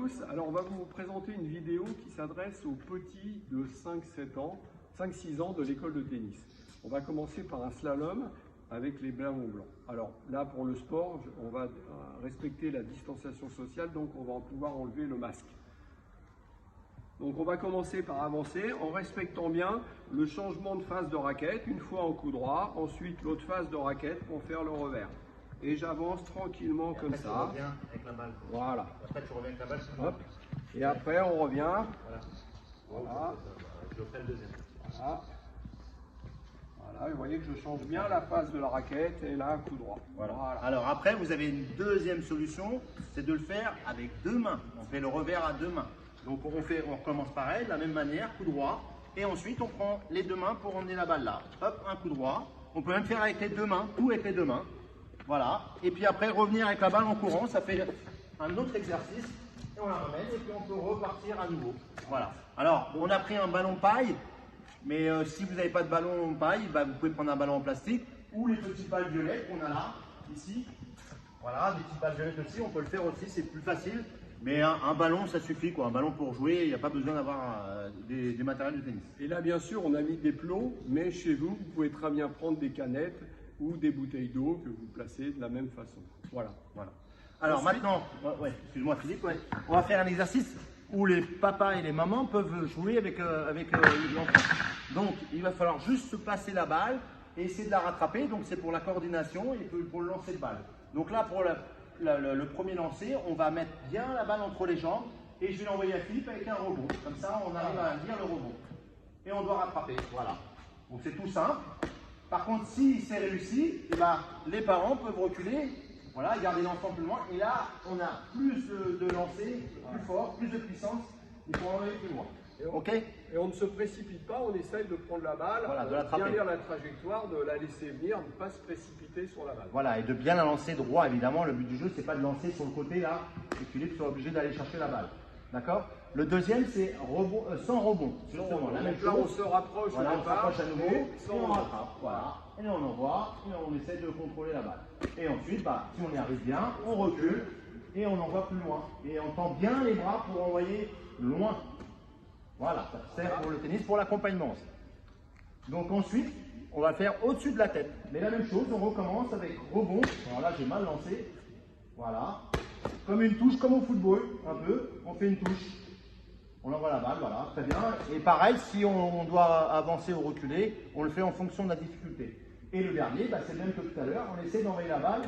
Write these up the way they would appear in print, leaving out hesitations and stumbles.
tous. Alors on va vous présenter une vidéo qui s'adresse aux petits de 5-6 ans de l'école de tennis. On va commencer par un slalom avec les ballons blancs. Alors là pour le sport, on va respecter la distanciation sociale, donc on va pouvoir enlever le masque. Donc on va commencer par avancer en respectant bien le changement de phase de raquette, une fois en coup droit, ensuite l'autre phase de raquette pour faire le revers. Et j'avance tranquillement comme ça. Tu reviens avec la balle. Voilà. Après tu reviens avec la balle. Hop. Et après on revient. Voilà. Voilà. Je ferai le deuxième. Voilà. Voilà. Vous voyez que je change bien la phase de la raquette et là coup droit. Voilà. Voilà. Alors après vous avez une deuxième solution, c'est de le faire avec deux mains. On fait le revers à deux mains. Donc on recommence pareil, de la même manière, coup droit. Et ensuite on prend les deux mains pour emmener la balle là. Hop, un coup droit. On peut même faire avec les deux mains, tout avec les deux mains. Voilà. Et puis après revenir avec la balle en courant, ça fait un autre exercice. Et on la ramène et puis on peut repartir à nouveau. Voilà. Alors on a pris un ballon paille. Mais si vous n'avez pas de ballon en paille, bah, vous pouvez prendre un ballon en plastique ou les petites balles violettes qu'on a là, ici. Voilà, des petites balles violettes aussi, on peut le faire aussi, c'est plus facile. Mais un ballon, ça suffit, quoi. Un ballon pour jouer, il n'y a pas besoin d'avoir des matériels de tennis. Et là, bien sûr, on a mis des plots, mais chez vous, vous pouvez très bien prendre des canettes ou des bouteilles d'eau que vous placez de la même façon. Voilà. Voilà. Alors ensuite, maintenant, excuse-moi Philippe, on va faire un exercice où les papas et les mamans peuvent jouer avec l'enfant. Donc, il va falloir juste se passer la balle et essayer de la rattraper. Donc, c'est pour la coordination et pour le lancer de balle. Donc là, pour le premier lancer, on va mettre bien la balle entre les jambes et je vais l'envoyer à Philippe avec un rebond. Comme ça, on arrive à lire le rebond. Et on doit rattraper. Voilà. Donc, c'est tout simple. Par contre, si c'est réussi, eh ben, les parents peuvent reculer. Voilà, garder l'enfant plus loin. Et là, on a plus de lancer, plus fort, plus de puissance. Il faut enlever plus loin. Et on ne se précipite pas, on essaye de prendre la balle, voilà, de bien lire la trajectoire, de la laisser venir, ne pas se précipiter sur la balle. Voilà, et de bien la lancer droit, évidemment. Le but du jeu, c'est pas de lancer sur le côté là, et Philippe soit obligé d'aller chercher la balle. D'accord? Le deuxième, c'est sans rebond. Justement, la même là, chose. on se rapproche, voilà, on se rapproche à nouveau, et sans on rattrape. Voilà. Et là, on envoie, et on essaie de contrôler la balle. Et ensuite, bah, si on y arrive bien, on recule, et on envoie plus loin. Et on tend bien les bras pour envoyer loin. Voilà, ça sert pour le tennis, pour l'accompagnement aussi. Donc ensuite, on va le faire au-dessus de la tête. Mais la même chose, on recommence avec rebond. Alors là, j'ai mal lancé. Voilà. Comme une touche, comme au football, un peu. On fait une touche. On envoie la balle, voilà, très bien. Et pareil, si on doit avancer ou reculer, on le fait en fonction de la difficulté. Et le dernier, bah, c'est le même que tout à l'heure. On essaie d'envoyer la balle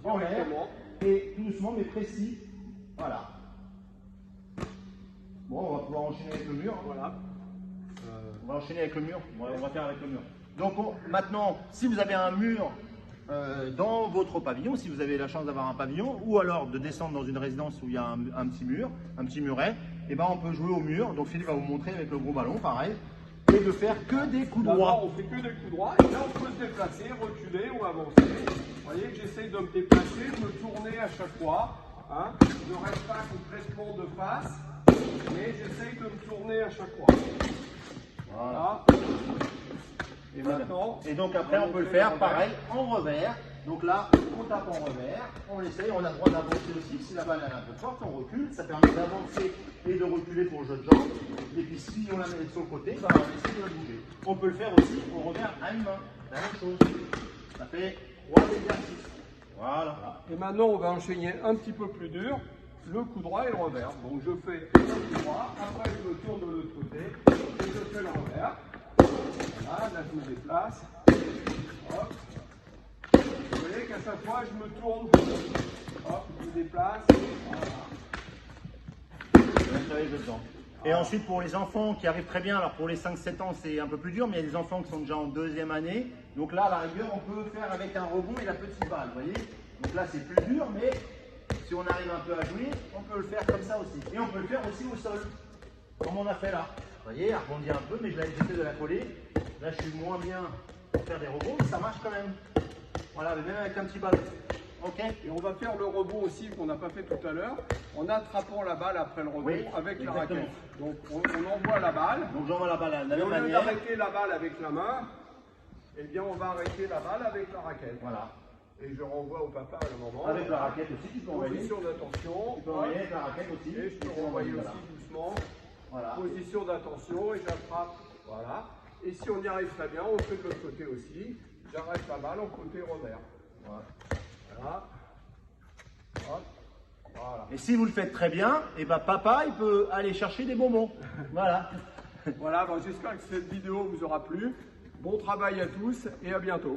en l'air. Et tout doucement, mais précis. Voilà. Bon, on va pouvoir enchaîner avec le mur. Voilà. On va enchaîner avec le mur. On va faire avec le mur. Donc maintenant, si vous avez un mur dans votre pavillon, si vous avez la chance d'avoir un pavillon, ou alors de descendre dans une résidence où il y a un petit mur, un petit muret, et ben on peut jouer au mur. Donc Philippe va vous montrer avec le gros ballon, pareil, et de faire que des coups droits. On fait que des coups droits, et là on peut se déplacer, reculer ou avancer. Vous voyez que j'essaye de me déplacer, de me tourner à chaque fois. Hein. Je ne reste pas complètement de face. Mais j'essaye de me tourner à chaque fois. Voilà. Et maintenant. Et donc après, on peut le faire pareil en revers. Donc là, on tape en revers, on essaye, on a le droit d'avancer aussi. Si la balle est un peu forte, on recule. Ça permet d'avancer et de reculer pour le jeu de jambes. Et puis si on la met sur le côté, bah, on essaie de la bouger. On peut le faire aussi au revers à une main. La même chose. Ça fait 3 exercices. Voilà. Et maintenant, on va enchaîner un petit peu plus dur. Le coup droit et le revers. Donc je fais le coup droit, après je me tourne de l'autre côté et je fais le revers. Voilà, là je me déplace. Hop. Vous voyez qu'à chaque fois je me tourne. Hop, je me déplace. Voilà. Et ensuite pour les enfants qui arrivent très bien, alors pour les 5-7 ans c'est un peu plus dur, mais il y a des enfants qui sont déjà en deuxième année. Donc là à la rigueur on peut faire avec un rebond et la petite balle, vous voyez. Donc là c'est plus dur, mais si on arrive un peu à jouer, on peut le faire comme ça aussi. Et on peut le faire aussi au sol, comme on a fait là. Vous voyez, elle rebondit un peu, mais je l'avais essayé de la coller. Là, je suis moins bien pour faire des rebonds, mais ça marche quand même. Voilà, mais même avec un petit ballon. Ok. Et on va faire le rebond aussi qu'on n'a pas fait tout à l'heure, en attrapant la balle après le rebond avec la raquette. Donc on envoie la balle. Donc j'envoie la balle à la même manière. Au lieu d'arrêter la balle avec la main, eh bien on va arrêter la balle avec la raquette. Voilà. et je renvoie au papa à la maman. Avec la raquette aussi, tu peux envoyer. Position d'attention. Tu peux envoyer avec la raquette aussi. Et je peux renvoyer aussi doucement. Voilà. Position d'attention et j'attrape. Voilà. Et si on y arrive très bien, on fait de l'autre côté aussi. J'arrête la balle en côté revers. Voilà. Voilà. Hop. Voilà. Et si vous le faites très bien, et ben papa il peut aller chercher des bonbons. Voilà. Voilà, bon, j'espère que cette vidéo vous aura plu. Bon travail à tous et à bientôt.